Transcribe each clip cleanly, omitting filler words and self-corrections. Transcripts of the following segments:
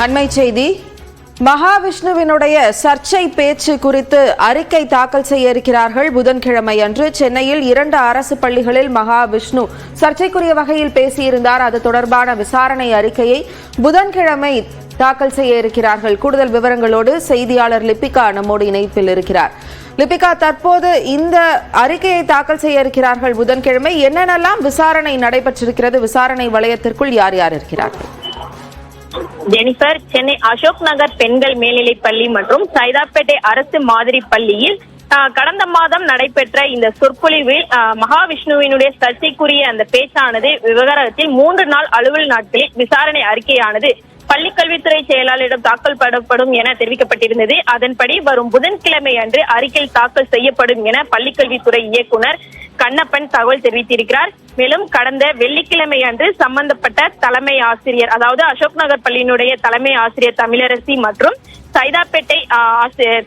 அண்மை செய்தி. மகாவிஷ்ணுவினுடைய சர்ச்சை பேச்சு குறித்து அறிக்கை தாக்கல் செய்ய இருக்கிறார்கள். புதன்கிழமை அன்று சென்னையில் 2 அரசு பள்ளிகளில் மகாவிஷ்ணு சர்ச்சைக்குரிய வகையில் பேசியிருந்தார். அது தொடர்பான விசாரணை அறிக்கையை புதன்கிழமை தாக்கல் செய்ய இருக்கிறார்கள். கூடுதல் விவரங்களோடு செய்தியாளர் லிபிகா நம்மோடு இணைப்பில் இருக்கிறார். லிபிகா, தற்போது இந்த அறிக்கையை தாக்கல் செய்ய இருக்கிறார்கள். புதன்கிழமை என்னென்னலாம் விசாரணை நடைபெற்றிருக்கிறது? விசாரணை வளையத்திற்குள் யார் யார் இருக்கிறார்கள்? ஜெனிஃபர், சென்னை அசோக் நகர் பெண்கள் மேல்நிலைப் பள்ளி மற்றும் சைதாப்பேட்டை அரசு மாதிரி பள்ளியில் கடந்த மாதம் நடைபெற்ற இந்த சொற்பொழிவில் மகாவிஷ்ணுவினுடைய சர்ச்சைக்குரிய அந்த பேச்சானது விவகாரத்தில் 3 நாள் அலுவல் நாட்களில் விசாரணை அறிக்கையானது பள்ளிக்கல்வித்துறை செயலாளரிடம் தாக்கல் பண்ணப்படும் என தெரிவிக்கப்பட்டிருந்தது. அதன்படி வரும் புதன்கிழமை அன்று அறிக்கை தாக்கல் செய்யப்படும் என பள்ளிக்கல்வித்துறை இயக்குனர் கண்ணப்பன் தகவல் தெரிவித்திருக்கிறார். மேலும் கடந்த வெள்ளிக்கிழமை அன்று சம்பந்தப்பட்ட தலைமை ஆசிரியர், அதாவது அசோக் நகர் பள்ளியினுடைய தலைமை ஆசிரியர் தமிழரசி மற்றும் சைதாப்பேட்டை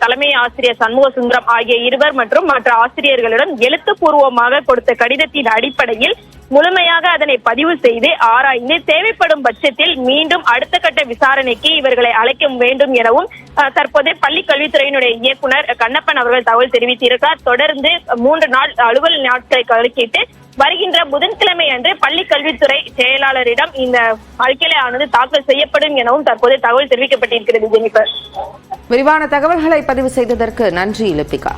தலைமை ஆசிரியர் சண்முக சுந்தரம் ஆகிய இருவர் மற்றும் மற்ற ஆசிரியர்களுடன் எழுத்துப்பூர்வமாக கொடுத்த கடிதத்தின் அடிப்படையில் முழுமையாக அதனை பதிவு செய்து ஆராய்ந்து தேவைப்படும் பட்சத்தில் மீண்டும் அடுத்த கட்ட விசாரணைக்கு இவர்களை அழைக்க வேண்டும் எனவும் தற்போது பள்ளி கல்வித்துறையினுடைய இயக்குனர் கண்ணப்பன் அவர்கள் தகவல் தெரிவித்திருக்கிறார். தொடர்ந்து 3 நாள் அலுவல் நாட்களை கணக்கிட்டு வருகின்ற புதன்கிழமை அன்று பள்ளி கல்வித்துறை செயலாளரிடம் இந்த அறிக்கையானது தாக்கல் செய்யப்படும் எனவும் தற்போது தகவல் தெரிவிக்கப்பட்டிருக்கிறது. ஜெனிஃபர், விரிவான தகவல்களை பதிவு செய்ததற்கு நன்றி லிபிகா.